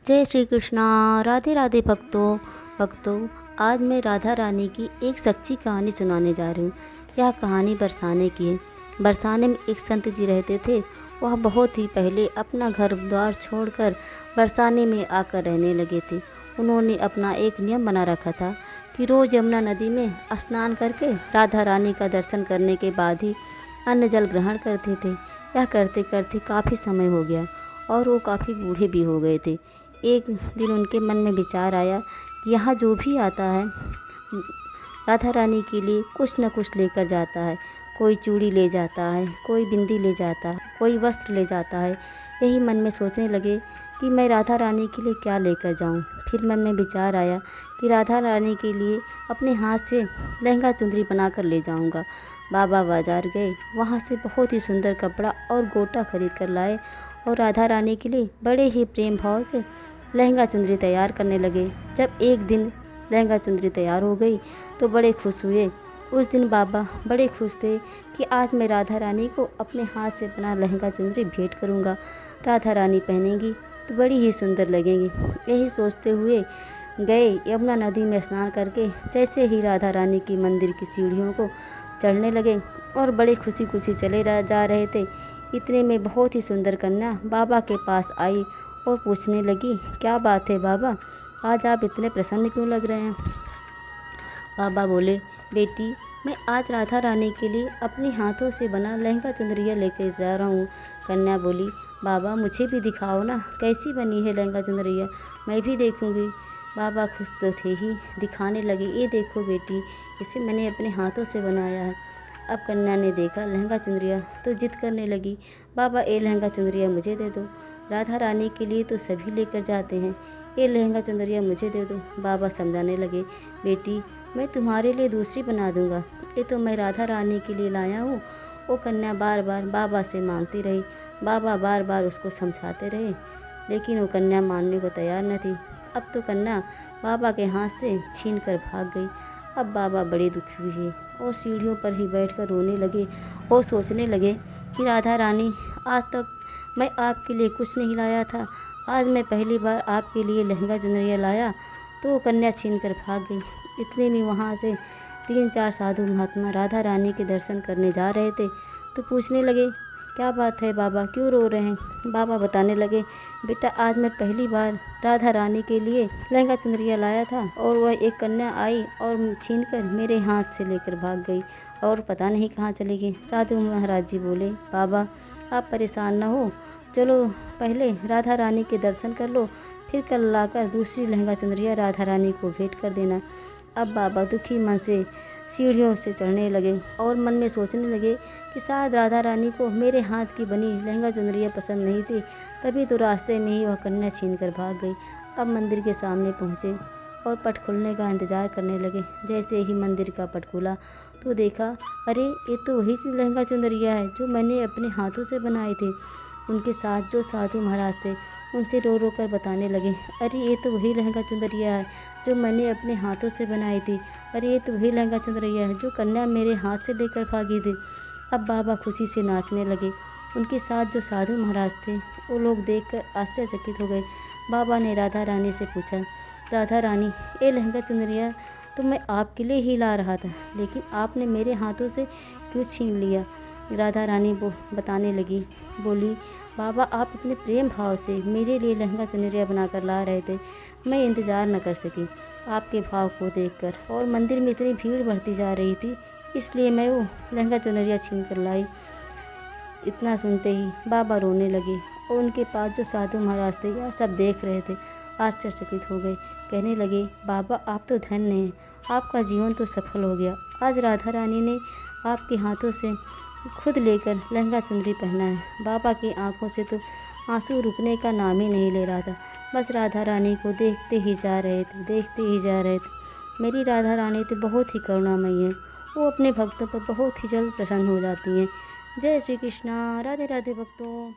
जय श्री कृष्णा। राधे राधे भक्तों, आज मैं राधा रानी की एक सच्ची कहानी सुनाने जा रही हूँ। यह कहानी बरसाने की है। बरसाने में एक संत जी रहते थे। वह बहुत ही पहले अपना घर द्वार छोड़कर बरसाने में आकर रहने लगे थे। उन्होंने अपना एक नियम बना रखा था कि रोज़ यमुना नदी में स्नान करके राधा रानी का दर्शन करने के बाद ही अन्न जल ग्रहण करते थे। यह करते करते काफ़ी समय हो गया और वो काफ़ी बूढ़े भी हो गए थे। एक दिन उनके मन में विचार आया कि यहाँ जो भी आता है राधा रानी के लिए कुछ न कुछ लेकर जाता है। कोई चूड़ी ले जाता है, कोई बिंदी ले जाता है, कोई वस्त्र ले जाता है। यही मन में सोचने लगे कि मैं राधा रानी के लिए क्या लेकर जाऊं। फिर मन में विचार आया कि राधा रानी के लिए अपने हाथ से लहंगा चुंदरी बनाकर ले जाऊंगा। बाबा बाजार गए, वहाँ से बहुत ही सुंदर कपड़ा और गोटा खरीद कर लाए और राधा रानी के लिए बड़े ही प्रेम भाव से लहंगा चुंदरी तैयार करने लगे। जब एक दिन लहंगा चुंदरी तैयार हो गई तो बड़े खुश हुए। उस दिन बाबा बड़े खुश थे कि आज मैं राधा रानी को अपने हाथ से बना लहंगा चुंदरी भेंट करूंगा। राधा रानी पहनेंगी तो बड़ी ही सुंदर लगेंगी। यही सोचते हुए गए यमुना नदी में स्नान करके जैसे ही राधा रानी की मंदिर की सीढ़ियों को चढ़ने लगे और बड़े खुशी खुशी चले जा रहे थे। इतने में बहुत ही सुंदर कन्या बाबा के पास आई और पूछने लगी, क्या बात है बाबा, आज आप इतने प्रसन्न क्यों लग रहे हैं। बाबा बोले, बेटी मैं आज राधा रानी के लिए अपने हाथों से बना लहंगा चुंदरिया लेकर जा रहा हूँ। कन्या बोली, बाबा मुझे भी दिखाओ ना, कैसी बनी है लहंगा चुंदरिया, मैं भी देखूँगी। बाबा खुश तो थे ही, दिखाने लगे, ये देखो बेटी, इसे मैंने अपने हाथों से बनाया है। अब कन्या ने देखा लहंगा चुंदरिया तो जिद करने लगी, बाबा ये लहंगा चुंदरिया मुझे दे दो, राधा रानी के लिए तो सभी लेकर जाते हैं, ये लहंगा चुंदरिया मुझे दे दो। बाबा समझाने लगे, बेटी मैं तुम्हारे लिए दूसरी बना दूंगा, ये तो मैं राधा रानी के लिए लाया हूँ। वो कन्या बार बार बाबा से मांगती रही। बाबा बार बार उसको समझाते रहे लेकिन वो कन्या मानने को तैयार न थी। अब तो कन्या बाबा के हाथ से छीन कर भाग गई। अब बाबा बड़े दुखी हुए और सीढ़ियों पर ही बैठकर रोने लगे और सोचने लगे कि राधा रानी, आज तक मैं आपके लिए कुछ नहीं लाया था, आज मैं पहली बार आपके लिए लहंगा चुनरिया लाया। तो वो कन्या छीन कर भाग गई। इतने में वहाँ से 3-4 साधु महात्मा राधा रानी के दर्शन करने जा रहे थे तो पूछने लगे, क्या बात है बाबा, क्यों रो रहे हैं। बाबा बताने लगे, बेटा आज मैं पहली बार राधा रानी के लिए लहंगा चुनरिया लाया था और वह एक कन्या आई और छीन कर मेरे हाथ से लेकर भाग गई और पता नहीं कहाँ चली गई। साधु महाराज जी बोले, बाबा आप परेशान ना हो, चलो पहले राधा रानी के दर्शन कर लो, फिर कल लाकर दूसरी लहंगा चुनरिया राधा रानी को भेंट कर देना। अब बाबा दुखी मन से सीढ़ियों से चढ़ने लगे और मन में सोचने लगे कि शायद राधा रानी को मेरे हाथ की बनी लहंगा चुनरिया पसंद नहीं थी, तभी तो रास्ते में ही वह कन्या छीन कर भाग गई। अब मंदिर के सामने पहुँचे और पट खुलने का इंतज़ार करने लगे। जैसे ही मंदिर का पट खुला तो देखा, अरे ये तो वही लहंगा चुनरिया है जो मैंने अपने हाथों से बनाए थे। उनके साथ जो साधु महाराज थे उनसे रो रो कर बताने लगे, अरे ये तो वही लहंगा चुनरिया है जो मैंने अपने हाथों से बनाई थी, अरे ये तो वही लहंगा चुनरिया है जो कन्या मेरे हाथ से लेकर भागी थी। अब बाबा खुशी से नाचने लगे। उनके साथ जो साधु महाराज थे वो लोग देखकर आश्चर्यचकित हो गए। बाबा ने राधा रानी से पूछा, राधा रानी ये लहंगा चुनरिया तो मैं आपके लिए ही ला रहा था, लेकिन आपने मेरे हाथों से क्यों छीन लिया। राधा रानी बताने लगी, बोली, बाबा आप इतने प्रेम भाव से मेरे लिए लहंगा चुनरिया बनाकर ला रहे थे, मैं इंतज़ार न कर सकी आपके भाव को देखकर, और मंदिर में इतनी भीड़ बढ़ती जा रही थी इसलिए मैं वो लहंगा चुनरिया छीन कर लाई। इतना सुनते ही बाबा रोने लगे और उनके पास जो साधु महाराज थे यह सब देख रहे थे, आश्चर्यचकित हो गए। कहने लगे, बाबा आप तो धन्य हैं, आपका जीवन तो सफल हो गया। आज राधा रानी ने आपके हाथों से खुद लेकर लहंगा चुनरी पहना है। बाबा की आंखों से तो आंसू रुकने का नाम ही नहीं ले रहा था, बस राधा रानी को देखते ही जा रहे थे, देखते ही जा रहे थे। मेरी राधा रानी तो बहुत ही करुणामयी है, वो अपने भक्तों पर बहुत ही जल्द प्रसन्न हो जाती हैं। जय श्री कृष्णा। राधे राधे भक्तों।